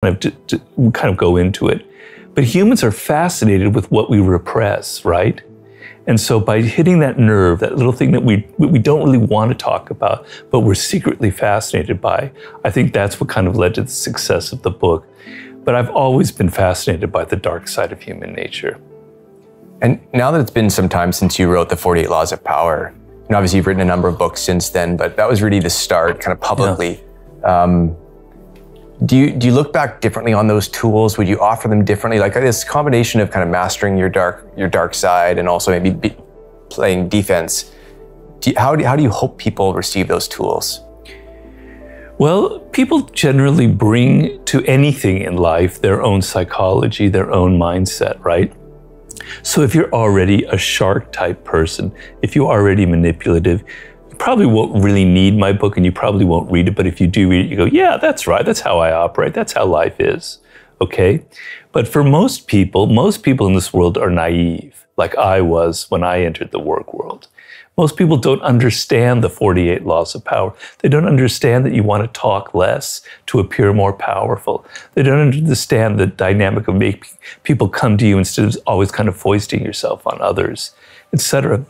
kind of go into it. But humans are fascinated with what we repress, right? And so by hitting that nerve, that little thing that we don't really want to talk about, but we're secretly fascinated by, I think that's what kind of led to the success of the book. But I've always been fascinated by the dark side of human nature. And now that it's been some time since you wrote the 48 Laws of Power, and obviously you've written a number of books since then, but that was really the start kind of publicly. Yeah. Do you look back differently on those tools? Would you offer them differently? Like this combination of kind of mastering your dark side and also maybe playing defense. How do you hope people receive those tools? Well, people generally bring to anything in life their own psychology, their own mindset, right? So if you're already a shark type person, if you're already manipulative, you probably won't really need my book and you probably won't read it. But if you do read it, you go, yeah, that's right. That's how I operate. That's how life is. Okay. But for most people in this world are naive, like I was when I entered the work world. Most people don't understand the 48 Laws of Power. They don't understand that you want to talk less to appear more powerful. They don't understand the dynamic of making people come to you instead of always kind of foisting yourself on others, etc.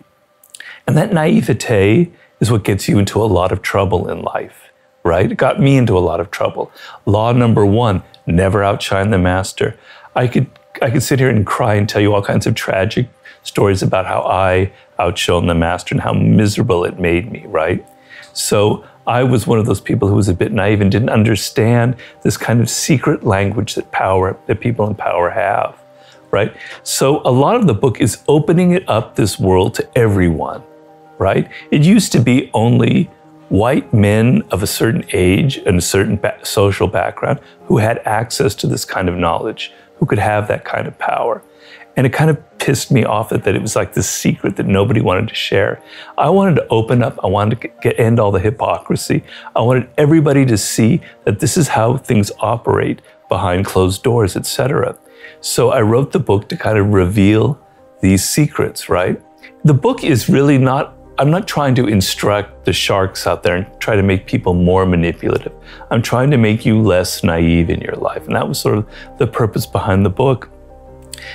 And that naivete is what gets you into a lot of trouble in life, right? It got me into a lot of trouble. Law number 1, never outshine the master. I could sit here and cry and tell you all kinds of tragic stories about how I outshone the master and how miserable it made me, right? So I was one of those people who was a bit naive and didn't understand this kind of secret language that people in power have, right? So a lot of the book is opening it up, this world, to everyone, right? It used to be only white men of a certain age and a certain social background who had access to this kind of knowledge, who could have that kind of power. And it kind of pissed me off that it was like this secret that nobody wanted to share. I wanted to open up. I wanted to end all the hypocrisy. I wanted everybody to see that this is how things operate behind closed doors, etc. So I wrote the book to kind of reveal these secrets, right? The book is really not, I'm not trying to instruct the sharks out there and try to make people more manipulative. I'm trying to make you less naive in your life. And that was sort of the purpose behind the book.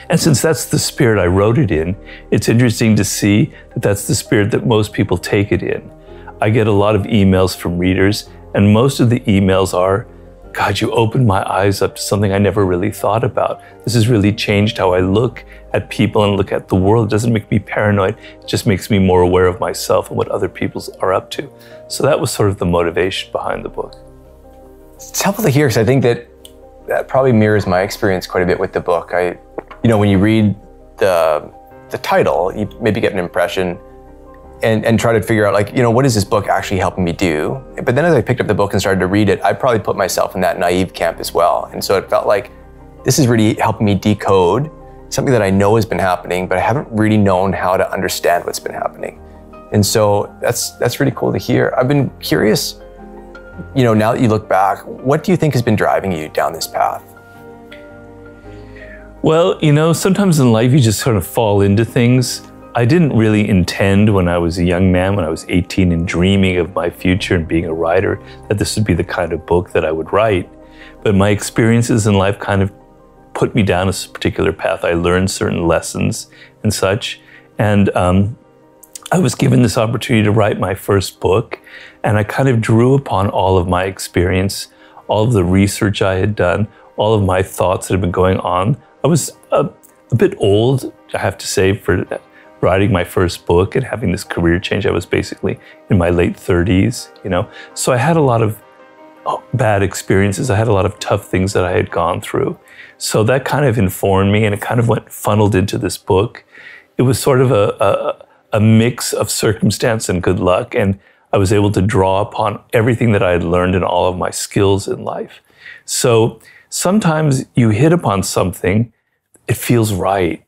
And since that's the spirit I wrote it in, it's interesting to see that that's the spirit that most people take it in. I get a lot of emails from readers, and most of the emails are, God, you opened my eyes up to something I never really thought about. This has really changed how I look at people and look at the world. It doesn't make me paranoid. It just makes me more aware of myself and what other people are up to. So that was sort of the motivation behind the book. It's helpful to hear, because I think that probably mirrors my experience quite a bit with the book. When you read the title, you maybe get an impression and try to figure out, what is this book actually helping me do? But then as I picked up the book and started to read it, I probably put myself in that naive camp as well. And so it felt like this is really helping me decode something that I know has been happening, but I haven't really known how to understand what's been happening. And so that's really cool to hear. I've been curious, now that you look back, what do you think has been driving you down this path? Well, sometimes in life you just sort of fall into things. I didn't really intend when I was a young man, when I was 18 and dreaming of my future and being a writer, that this would be the kind of book that I would write. But my experiences in life kind of put me down a particular path. I learned certain lessons and such. And I was given this opportunity to write my first book. And I kind of drew upon all of my experience, all of the research I had done, all of my thoughts that had been going on. I was a bit old, I have to say, for writing my first book and having this career change. I was basically in my late 30s, So I had a lot of bad experiences. I had a lot of tough things that I had gone through. So that kind of informed me, and it kind of funneled into this book. It was sort of a mix of circumstance and good luck, and I was able to draw upon everything that I had learned and all of my skills in life. So sometimes you hit upon something, it feels right,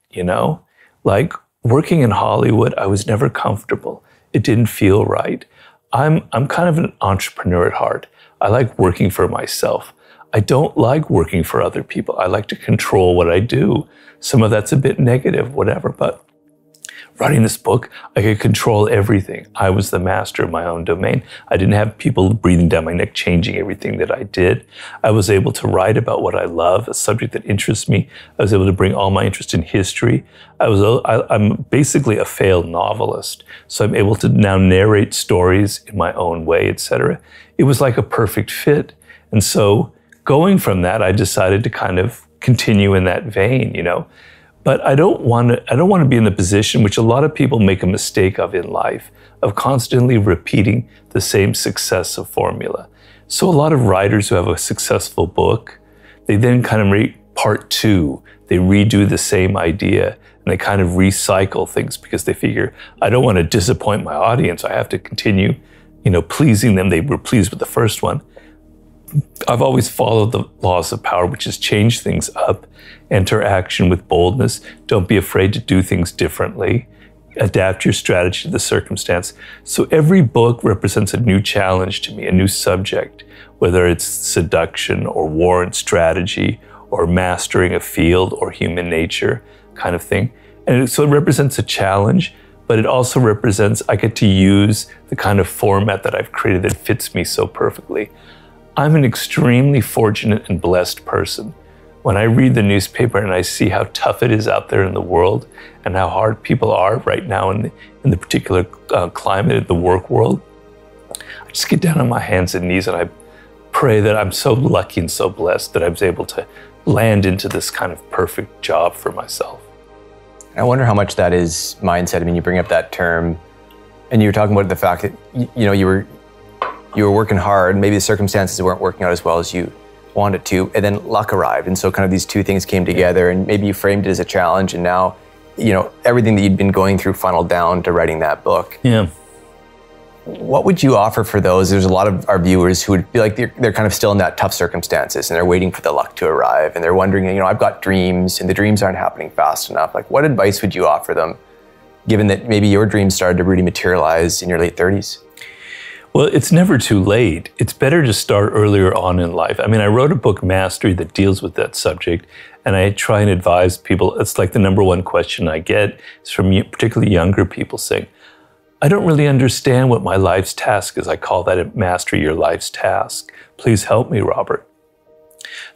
Like working in Hollywood, I was never comfortable. It didn't feel right. I'm kind of an entrepreneur at heart. I like working for myself. I don't like working for other people. I like to control what I do. Some of that's a bit negative, whatever, but writing this book, I could control everything. I was the master of my own domain. I didn't have people breathing down my neck, changing everything that I did. I was able to write about what I love, a subject that interests me. I was able to bring all my interest in history. I'm basically a failed novelist, so I'm able to now narrate stories in my own way, etc. It was like a perfect fit. And so going from that, I decided to kind of continue in that vein, you know. But I don't want to be in the position which a lot of people make a mistake of in life, of constantly repeating the same successive formula. So a lot of writers who have a successful book, they then kind of make part two. They redo the same idea and they kind of recycle things because they figure, I don't want to disappoint my audience. I have to continue, you know, pleasing them. They were pleased with the first one. I've always followed the laws of power, which is change things up, enter action with boldness. Don't be afraid to do things differently. Adapt your strategy to the circumstance. So every book represents a new challenge to me, a new subject, whether it's seduction or war and strategy or mastering a field or human nature kind of thing. And so it represents a challenge, but it also represents I get to use the kind of format that I've created that fits me so perfectly. I'm an extremely fortunate and blessed person. When I read the newspaper and I see how tough it is out there in the world and how hard people are right now in the particular climate of the work world, I just get down on my hands and knees and I pray that I'm so lucky and so blessed that I was able to land into this kind of perfect job for myself. I wonder how much that is mindset. I mean, you bring up that term and you were talking about the fact that, you know, you were working hard, maybe the circumstances weren't working out as well as you wanted to, and then luck arrived. And so kind of these two things came together and maybe you framed it as a challenge and now, you know, everything that you'd been going through funneled down to writing that book. Yeah. What would you offer for those? There's a lot of our viewers who would be like, they're kind of still in that tough circumstances and they're waiting for the luck to arrive and they're wondering, you know, I've got dreams and the dreams aren't happening fast enough. Like what advice would you offer them, given that maybe your dreams started to really materialize in your late 30s? Well, it's never too late. It's better to start earlier on in life. I mean, I wrote a book, Mastery, that deals with that subject, and I try and advise people. It's like the number one question I get is from particularly younger people saying, I don't really understand what my life's task is. I call that mastery your life's task. Please help me, Robert.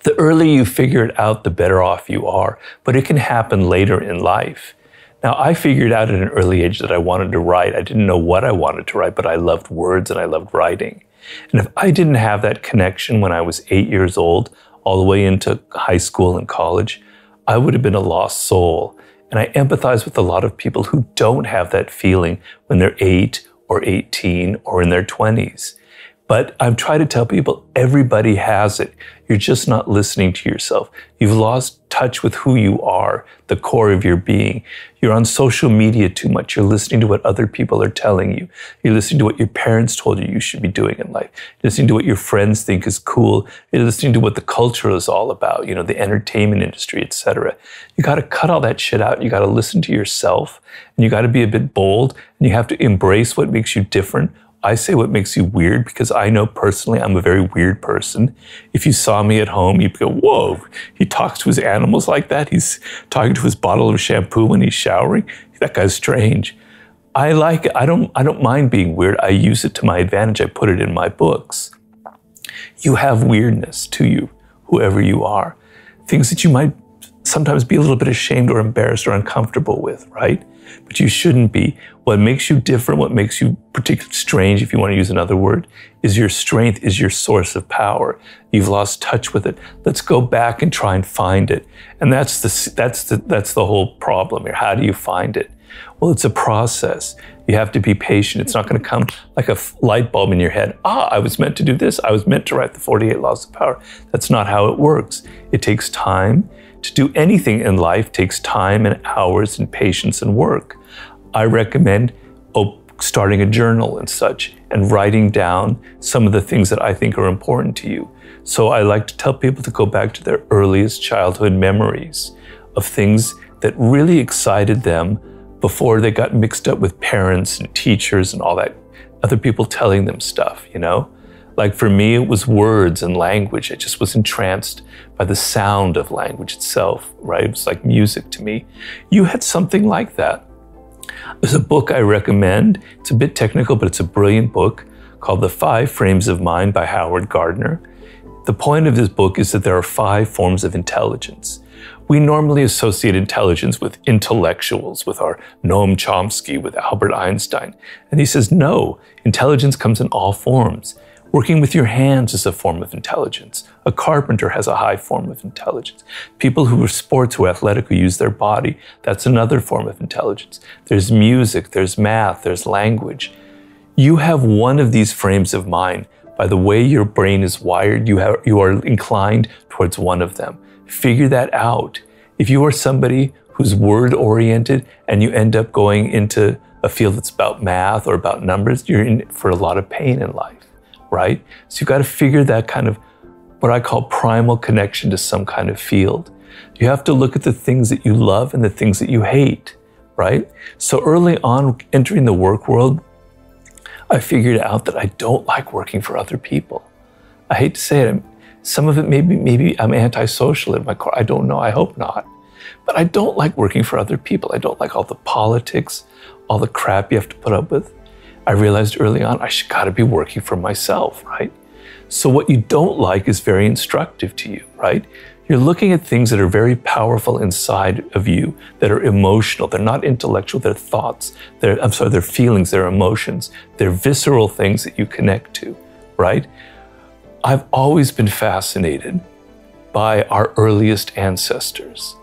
The earlier you figure it out, the better off you are, but it can happen later in life. Now, I figured out at an early age that I wanted to write. I didn't know what I wanted to write, but I loved words and I loved writing. And if I didn't have that connection when I was 8 years old, all the way into high school and college, I would have been a lost soul. And I empathize with a lot of people who don't have that feeling when they're 8 or 18 or in their 20s. But I'm trying to tell people everybody has it. You're just not listening to yourself. You've lost touch with who you are, the core of your being. You're on social media too much. You're listening to what other people are telling you. You're listening to what your parents told you should be doing in life. You're listening to what your friends think is cool. You're listening to what the culture is all about, you know, the entertainment industry, etc. You got to cut all that shit out. You got to listen to yourself and you got to be a bit bold and you have to embrace what makes you different. I say what makes you weird because I know personally I'm a very weird person. If you saw me at home, you'd go, whoa, he talks to his animals like that. He's talking to his bottle of shampoo when he's showering. That guy's strange. I like it. I don't mind being weird. I use it to my advantage. I put it in my books. You have weirdness to you, whoever you are. Things that you might sometimes be a little bit ashamed or embarrassed or uncomfortable with, right? But you shouldn't be. What makes you different, what makes you particularly strange, if you want to use another word, is your strength, is your source of power. You've lost touch with it. Let's go back and try and find it. And that's the whole problem here. How do you find it? Well, it's a process. You have to be patient. It's not going to come like a light bulb in your head. I was meant to do this. I was meant to write the 48 Laws of Power. That's not how it works. It takes time. To do anything in life takes time and hours and patience and work. I recommend starting a journal and such and writing down some of the things that I think are important to you. So I like to tell people to go back to their earliest childhood memories of things that really excited them before they got mixed up with parents and teachers and all that, other people telling them stuff, you know? Like for me, it was words and language. I just was entranced by the sound of language itself, right? It was like music to me. You had something like that. There's a book I recommend. It's a bit technical, but it's a brilliant book called The 5 Frames of Mind by Howard Gardner. The point of this book is that there are 5 forms of intelligence. We normally associate intelligence with intellectuals, with our Noam Chomsky, with Albert Einstein. And he says, no, intelligence comes in all forms. Working with your hands is a form of intelligence. A carpenter has a high form of intelligence. People who are sports, who are athletic, who use their body, that's another form of intelligence. There's music, there's math, there's language. You have one of these frames of mind. By the way your brain is wired, you are inclined towards one of them. Figure that out. If you are somebody who's word-oriented and you end up going into a field that's about math or about numbers, you're in for a lot of pain in life, right? So you've got to figure that kind of what I call primal connection to some kind of field. You have to look at the things that you love and the things that you hate, right? So early on, entering the work world, I figured out that I don't like working for other people. I hate to say it. Some of it maybe I'm antisocial in my core. I don't know. I hope not. But I don't like working for other people. I don't like all the politics, all the crap you have to put up with. I realized early on I got to be working for myself, right? So what you don't like is very instructive to you, right? You're looking at things that are very powerful inside of you, that are emotional. They're not intellectual. They're thoughts. They're feelings. They're emotions. They're visceral things that you connect to, right? I've always been fascinated by our earliest ancestors.